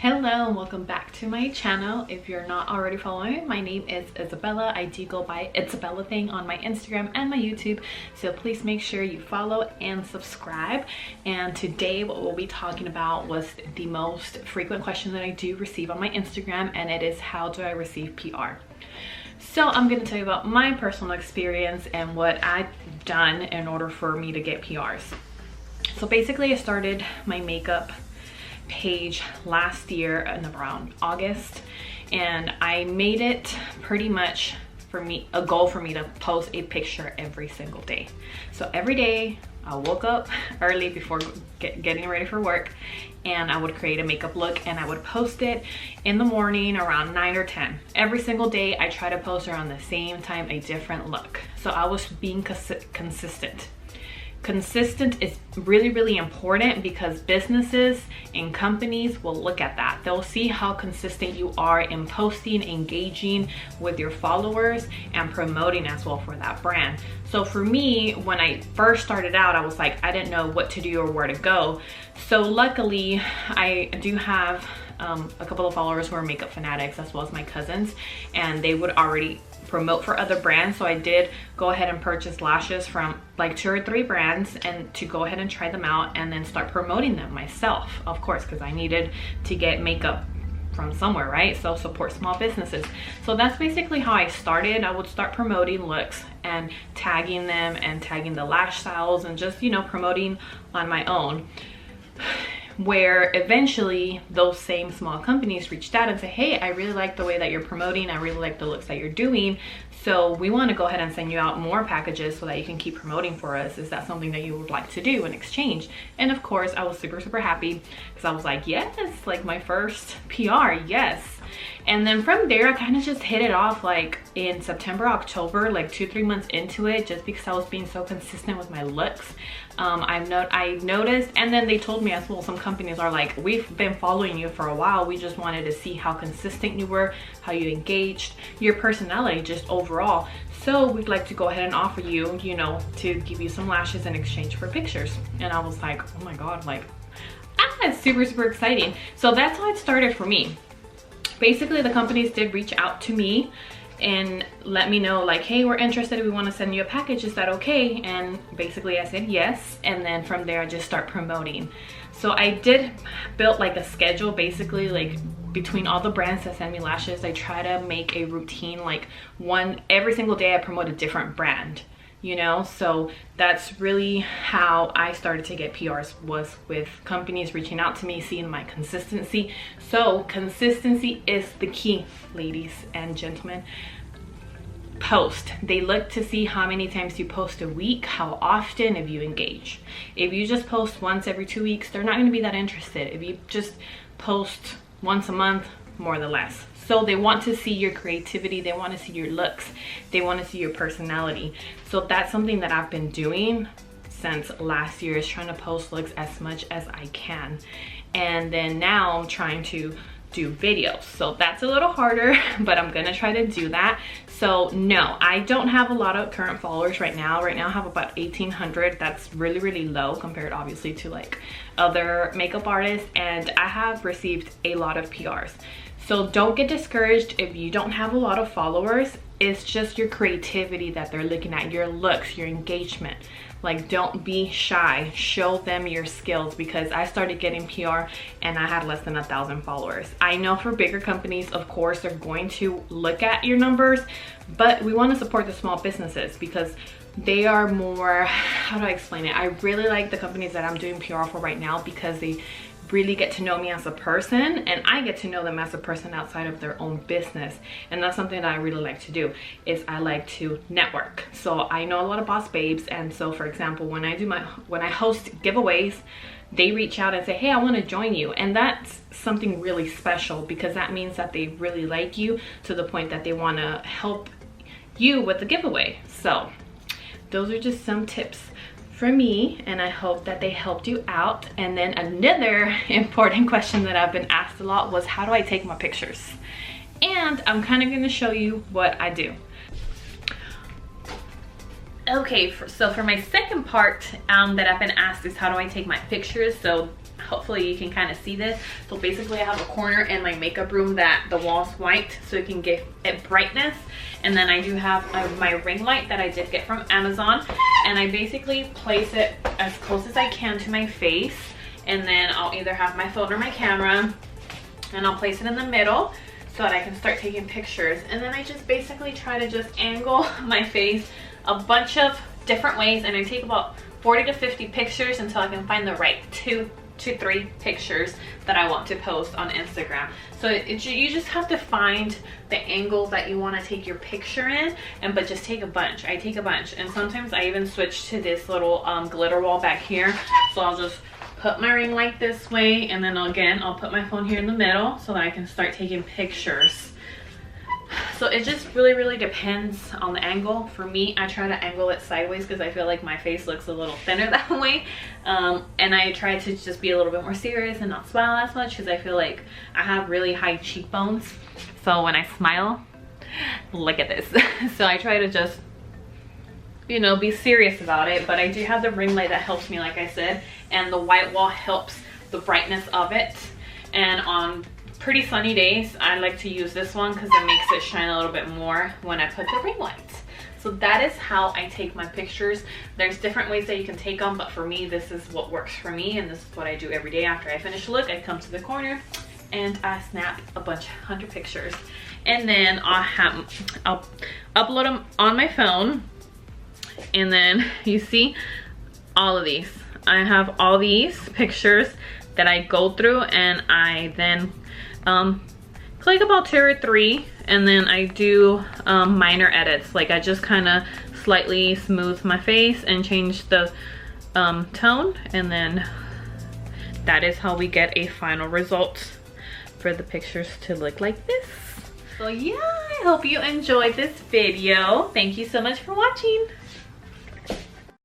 Hello and welcome back to my channel. If you're not already following me, my name is Isabella. I do go by Isabella Thing on my Instagram and my YouTube, so please make sure you follow and subscribe. And today what we'll be talking about was the most frequent question that I do receive on my Instagram, and it is, how do I receive PR? So I'm going to tell you about my personal experience and what I've done in order for me to get PRs. So basically I started my makeup page last year in around August, and I made it pretty much for me a goal for me to post a picture every single day. So every day I woke up early before getting ready for work, and I would create a makeup look and I would post it in the morning around 9 or 10. Every single day I try to post around the same time a different look. So I was being consistent. Consistent is really important because businesses and companies will look at that. They'll see how consistent you are in posting, engaging with your followers, and promoting as well for that brand. So for me, when I first started out, I was like, I didn't know what to do or where to go. So luckily I do have a couple of followers who are makeup fanatics, as well as my cousins, and they would already promote for other brands. So I did go ahead and purchase lashes from like 2 or 3 brands, and to go ahead and try them out and then start promoting them myself, of course, because I needed to get makeup from somewhere, right? So support small businesses. So that's basically how I started. I would start promoting looks and tagging them and tagging the lash styles and just, you know, promoting on my own, where eventually those same small companies reached out and said, hey, I really like the way that you're promoting, I really like the looks that you're doing, so we want to go ahead and send you out more packages so that you can keep promoting for us. Is that something that you would like to do in exchange? And of course I was super happy, because I was like, yes, like my first PR, yes. And then from there I kind of just hit it off like in September, October, like 2-3 months into it, just because I was being so consistent with my looks. I noticed, and then they told me as well, some companies are like, we've been following you for a while, we just wanted to see how consistent you were, how you engaged, your personality just overall, so we'd like to go ahead and offer you, you know, to give you some lashes in exchange for pictures. And I was like, oh my god, like, it's super exciting. So that's how it started for me. Basically the companies did reach out to me and let me know like, hey, we're interested, we want to send you a package, is that okay? And basically I said yes, and then from there I just start promoting. So I did build like a schedule, basically like between all the brands that send me lashes. I try to make a routine, like every single day I promote a different brand, you know. So that's really how I started to get PRs, was with companies reaching out to me, seeing my consistency. So consistency is the key, ladies and gentlemen. Post. They look to see how many times you post a week, how often, if you engage. If you just post once every 2 weeks, they're not going to be that interested. If you just post once a month, more than less. So they want to see your creativity, they want to see your looks, they want to see your personality. So that's something that I've been doing since last year, is trying to post looks as much as I can. And then now I'm trying to do videos, so that's a little harder, but I'm gonna try to do that. So no, I don't have a lot of current followers right now. I have about 1,800. That's really low compared obviously to like other makeup artists, and I have received a lot of PRs. So don't get discouraged if you don't have a lot of followers. It's just your creativity that they're looking at, your looks, your engagement. Like, don't be shy, show them your skills, because I started getting PR and I had less than 1,000 followers. I know for bigger companies, of course, they're going to look at your numbers, but we want to support the small businesses because they are more, how do I explain it? I really like the companies that I'm doing PR for right now, because they really get to know me as a person, and I get to know them as a person outside of their own business. And that's something that I really like to do, is I like to network. So I know a lot of boss babes, and so for example, when I host giveaways, they reach out and say, hey, I want to join you. And that's something really special, because that means that they really like you to the point that they want to help you with the giveaway. So those are just some tips for me, and I hope that they helped you out. And then another important question that I've been asked a lot was, how do I take my pictures? And I'm kind of going to show you what I do. Okay, so for my second part that I've been asked is, how do I take my pictures? So hopefully you can kind of see this. So basically I have a corner in my makeup room that the wall's white so it can give it brightness. And then I do have my ring light that I did get from Amazon, and I basically place it as close as I can to my face, and then I'll either have my phone or my camera, and I'll place it in the middle so that I can start taking pictures. And then I just basically try to just angle my face a bunch of different ways, and I take about 40 to 50 pictures until I can find the right 2 to 3 pictures that I want to post on Instagram. So you just have to find the angles that you want to take your picture in, but just take a bunch. I take a bunch, and sometimes I even switch to this little glitter wall back here. So I'll just put my ring light this way, and then again I'll put my phone here in the middle so that I can start taking pictures. So it just really depends on the angle. For me, I try to angle it sideways because I feel like my face looks a little thinner that way, and I try to just be a little bit more serious and not smile as much because I feel like I have really high cheekbones. So when I smile, look at this. So I try to just, you know, be serious about it. But I do have the ring light that helps me, like I said, and the white wall helps the brightness of it. And on pretty sunny days, I like to use this one because it makes it shine a little bit more when I put the ring light. So that is how I take my pictures. There's different ways that you can take them, but for me, this is what works for me, and this is what I do every day. After I finish a look, I come to the corner and I snap a bunch, 100 pictures, and then I'll upload them on my phone. And then you see all of these. I have all these pictures that I go through, and I then click about 2 or 3, and then I do minor edits. Like I just kind of slightly smooth my face and change the tone, and then that is how we get a final result for the pictures to look like this. So yeah, I hope you enjoyed this video. Thank you so much for watching.